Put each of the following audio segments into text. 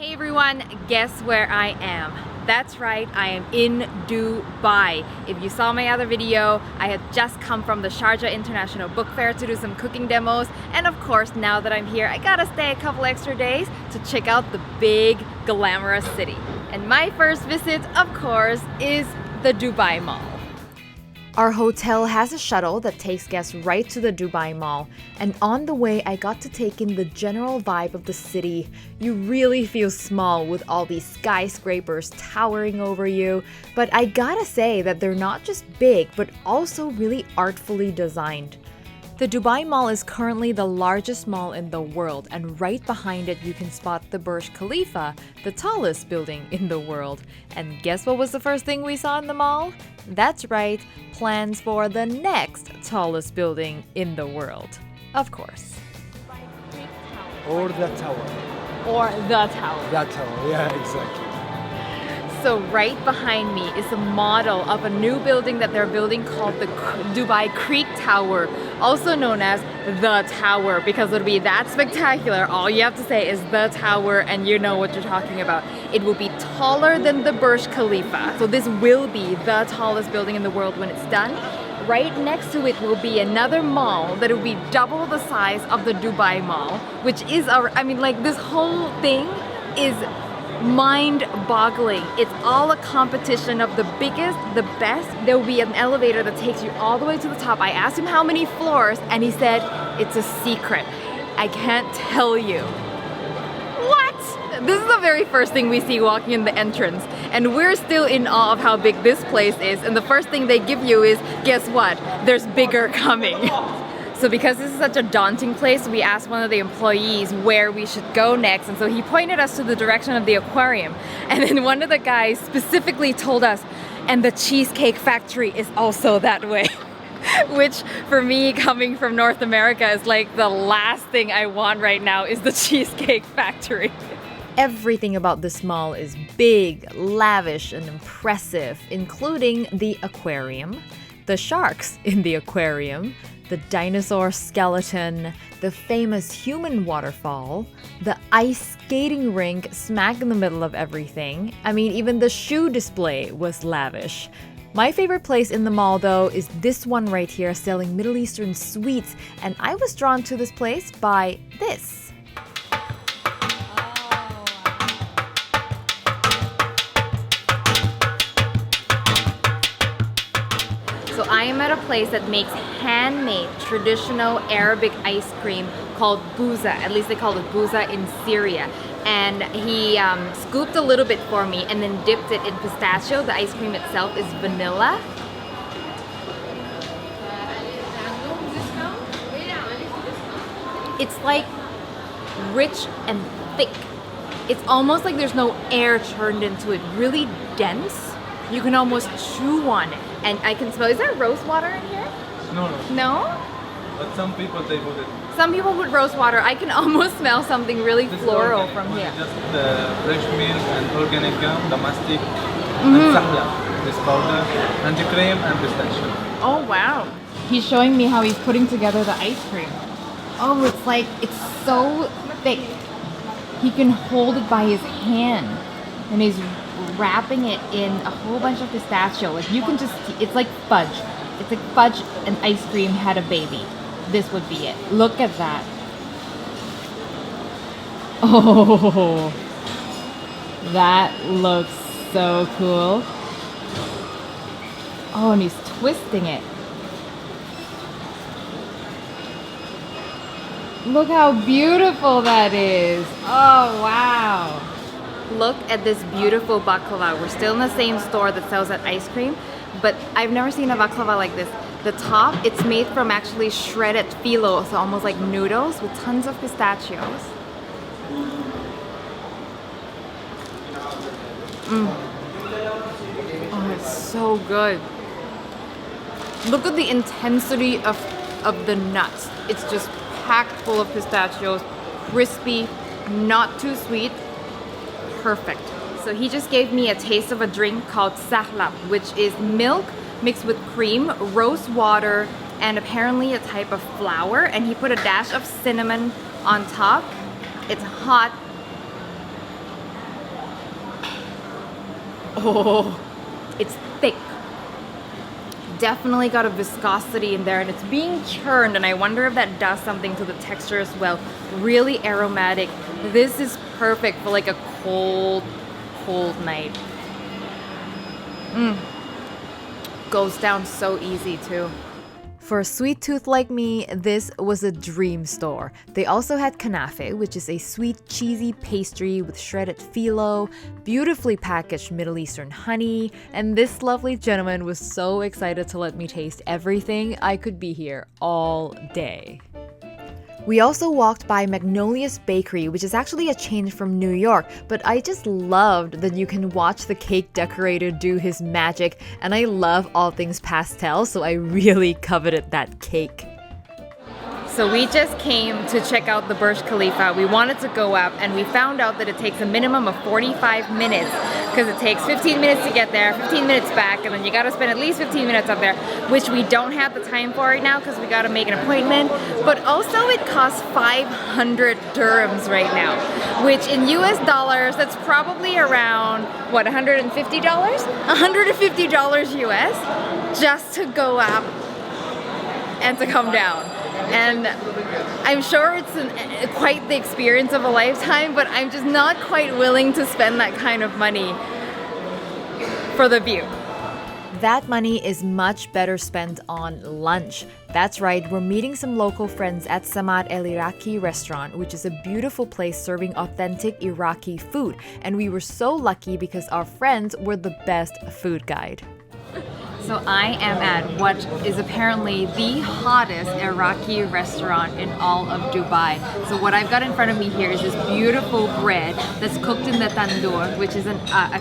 Hey everyone, guess where I am? That's right, I am in Dubai. If you saw my other video, I had just come from the Sharjah International Book Fair to do some cooking demos, and of course now that I'm here I gotta stay a couple extra days to check out the big glamorous city. And my first visit, of course, is the Dubai Mall. Our hotel has a shuttle that takes guests right to the Dubai Mall, and on the way I got to take in the general vibe of the city. You really feel small with all these skyscrapers towering over you, but I gotta say that they're not just big but also really artfully designed. The Dubai Mall is currently the largest mall in the world, and right behind it you can spot the Burj Khalifa, the tallest building in the world. And guess what was the first thing we saw in the mall? That's right, plans for the next tallest building in the world. Of course. Or the tower. Or the tower. That tower, yeah, exactly. So right behind me is a model of a new building that they're building called the Dubai Creek Tower, also known as the Tower, because it'll be that spectacular. All you have to say is the Tower and you know what you're talking about. It will be taller than the Burj Khalifa. So this will be the tallest building in the world when it's done. Right next to it will be another mall that will be double the size of the Dubai Mall, which is this whole thing is mind-boggling. It's all a competition of the biggest, the best. There will be an elevator that takes you all the way to the top. I asked him how many floors and he said it's a secret. I can't tell you. What? This is the very first thing we see walking in the entrance, and we're still in awe of how big this place is, and the first thing they give you is, guess what? There's bigger coming. So because this is such a daunting place, we asked one of the employees where we should go next, and so he pointed us to the direction of the aquarium. And then one of the guys specifically told us, and the Cheesecake Factory is also that way. Which for me, coming from North America, is like the last thing I want right now is the Cheesecake Factory. Everything about this mall is big, lavish, and impressive, including the aquarium, the sharks in the aquarium, the dinosaur skeleton, the famous human waterfall, the ice skating rink smack in the middle of everything. I mean, even the shoe display was lavish. My favorite place in the mall, though, is this one right here selling Middle Eastern sweets, and I was drawn to this place by this. So I am at a place that makes handmade traditional Arabic ice cream called bouza. At least they call it bouza in Syria. And he scooped a little bit for me and then dipped it in pistachio. The ice cream itself is vanilla. It's like rich and thick. It's almost like there's no air turned into it. Really dense. You can almost chew on it. And I can smell, is there rose water in here? No. No? But some people, they put it. Some people put rose water. I can almost smell something really floral organic, from here. Just the fresh milk and organic gum, the mastic, and sahlab, this powder, and the cream and pistachio. Oh wow. He's showing me how he's putting together the ice cream. Oh, it's so thick. He can hold it by his hand. And he's wrapping it in a whole bunch of pistachio. Like you can just, it's like fudge. It's like fudge and ice cream had a baby. This would be it. Look at that. Oh, that looks so cool. Oh, and he's twisting it. Look how beautiful that is. Oh, wow. Look at this beautiful baklava. We're still in the same store that sells that ice cream, but I've never seen a baklava like this. The top, it's made from actually shredded phyllo, so almost like noodles with tons of pistachios. Oh, it's so good. Look at the intensity of the nuts. It's just packed full of pistachios, crispy, not too sweet. Perfect. So he just gave me a taste of a drink called sahlab, which is milk mixed with cream, rose water, and apparently a type of flour. And he put a dash of cinnamon on top. It's hot. Oh, it's thick. Definitely got a viscosity in there, and it's being churned, and I wonder if that does something to the texture as well. Really aromatic. This is perfect for like a cold night. Goes down so easy too. For a sweet tooth like me, this was a dream store. They also had kanafe, which is a sweet, cheesy pastry with shredded phyllo, beautifully packaged Middle Eastern honey, and this lovely gentleman was so excited to let me taste everything. I could be here all day. We also walked by Magnolia's Bakery, which is actually a chain from New York, but I just loved that you can watch the cake decorator do his magic, and I love all things pastel, so I really coveted that cake. So we just came to check out the Burj Khalifa. We wanted to go up, and we found out that it takes a minimum of 45 minutes because it takes 15 minutes to get there, 15 minutes back, and then you gotta spend at least 15 minutes up there, which we don't have the time for right now because we gotta make an appointment. But also it costs 500 dirhams right now, which in US dollars, that's probably around, what, $150? $150 US just to go up and to come down. And I'm sure it's quite the experience of a lifetime, but I'm just not quite willing to spend that kind of money for the view. That money is much better spent on lunch. That's right, we're meeting some local friends at Samad El Iraqi restaurant, which is a beautiful place serving authentic Iraqi food. And we were so lucky because our friends were the best food guide. So I am at what is apparently the hottest Iraqi restaurant in all of Dubai. So what I've got in front of me here is this beautiful bread that's cooked in the tandoor, which is a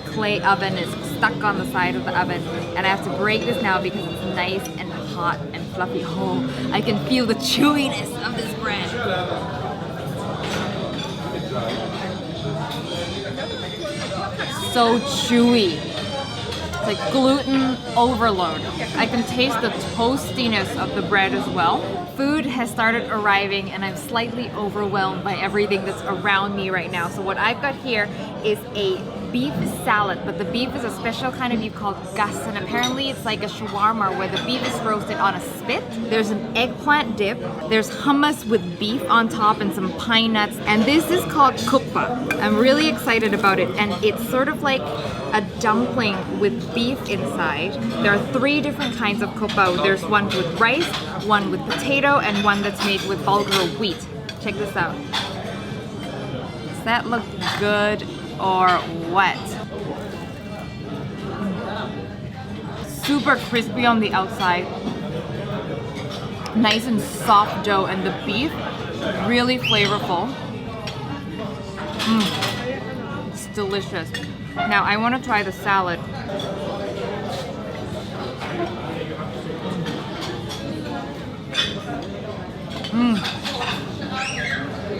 clay oven. It's stuck on the side of the oven. And I have to break this now because it's nice and hot and fluffy. Oh, I can feel the chewiness of this bread. So chewy. It's like gluten overload. I can taste the toastiness of the bread as well. Food has started arriving and I'm slightly overwhelmed by everything that's around me right now. So what I've got here is a beef salad, but the beef is a special kind of beef called gas, and apparently it's like a shawarma where the beef is roasted on a spit. There's an eggplant dip, there's hummus with beef on top and some pine nuts, and this is called cookbook. I'm really excited about it, and it's sort of like a dumpling with beef inside. There are 3 different kinds of cookbook. There's one with rice, one with potato, and one that's made with bulgur wheat. Check this out. Does that look good or what? Super crispy on the outside, nice and soft dough, and the beef really flavorful. It's delicious. Now I want to try the salad.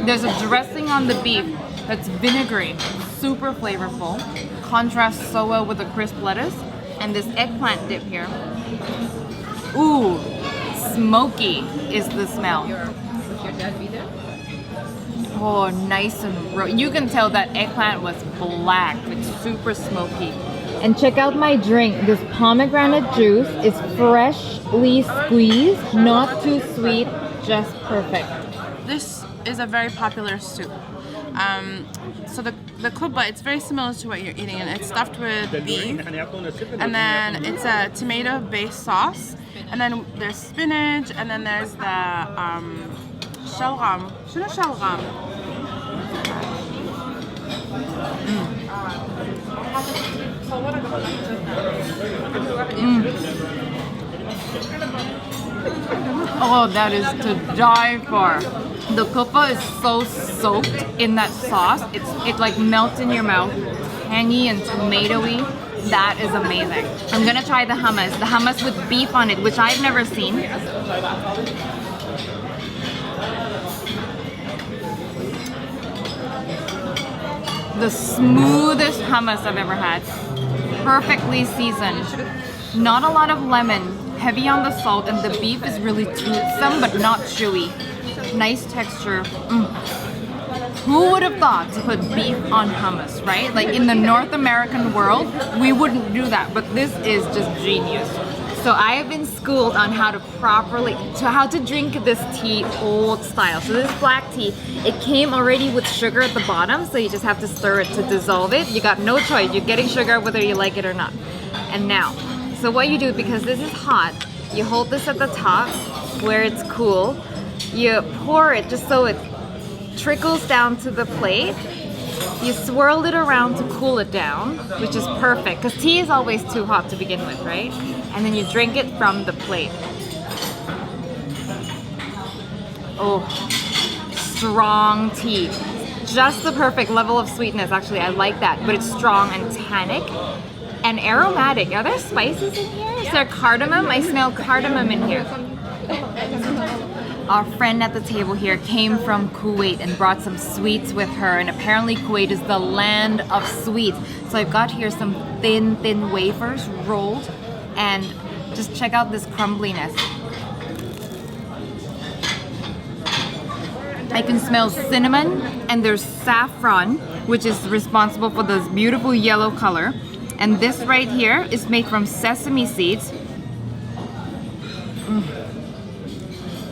There's a dressing on the beef that's vinegary, super flavorful, contrasts so well with the crisp lettuce, and this eggplant dip here. Ooh, smoky is the smell. Oh, nice and you can tell that eggplant was black. It's super smoky. And check out my drink. This pomegranate juice is freshly squeezed, not too sweet, just perfect. This is a very popular soup. So the kubba, it's very similar to what you're eating, and it's stuffed with beef, and then it's a tomato-based sauce, and then there's spinach, and then there's the shalgam. Shuna shalgam. Oh, that is to die for. The kuppa is so soaked in that sauce. It like melts in your mouth, tangy and tomatoey. That is amazing. I'm gonna try the hummus with beef on it, which I've never seen. The smoothest hummus I've ever had. Perfectly seasoned. Not a lot of lemon, heavy on the salt, and the beef is really toothsome but not chewy. Nice texture. Who would have thought to put beef on hummus, right? Like in the North American world, we wouldn't do that, but this is just genius. So I have been schooled on how to drink this tea old style. So this black tea, it came already with sugar at the bottom, so you just have to stir it to dissolve it. You got no choice, you're getting sugar whether you like it or not. And now, so what you do, because this is hot, you hold this at the top where it's cool, you pour it just so it trickles down to the plate. You swirl it around to cool it down, which is perfect because tea is always too hot to begin with, right? And then you drink it from the plate. Oh, strong tea. Just the perfect level of sweetness, actually. I like that, but it's strong and tannic and aromatic. Are there spices in here? Is there cardamom? I smell cardamom in here. Our friend at the table here came from Kuwait and brought some sweets with her, and apparently Kuwait is the land of sweets. So I've got here some thin wafers rolled, and just check out this crumbliness. I can smell cinnamon, and there's saffron, which is responsible for this beautiful yellow color. And this right here is made from sesame seeds.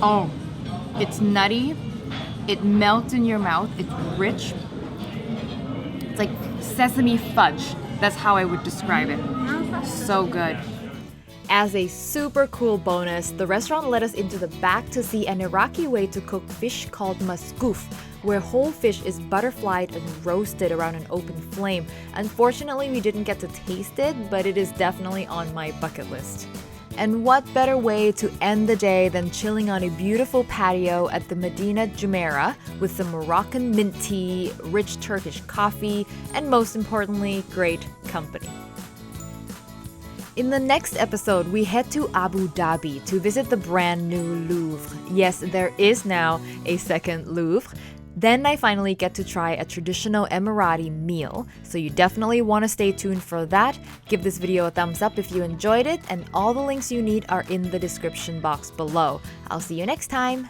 Oh, it's nutty, it melts in your mouth, it's rich. It's like sesame fudge. That's how I would describe it. So good. As a super cool bonus, the restaurant let us into the back to see an Iraqi way to cook fish called maskoof, where whole fish is butterflied and roasted around an open flame. Unfortunately, we didn't get to taste it, but it is definitely on my bucket list. And what better way to end the day than chilling on a beautiful patio at the Medina Jumeirah with some Moroccan mint tea, rich Turkish coffee, and most importantly, great company. In the next episode, we head to Abu Dhabi to visit the brand new Louvre. Yes, there is now a second Louvre. Then I finally get to try a traditional Emirati meal, so you definitely want to stay tuned for that. Give this video a thumbs up if you enjoyed it, and all the links you need are in the description box below. I'll see you next time!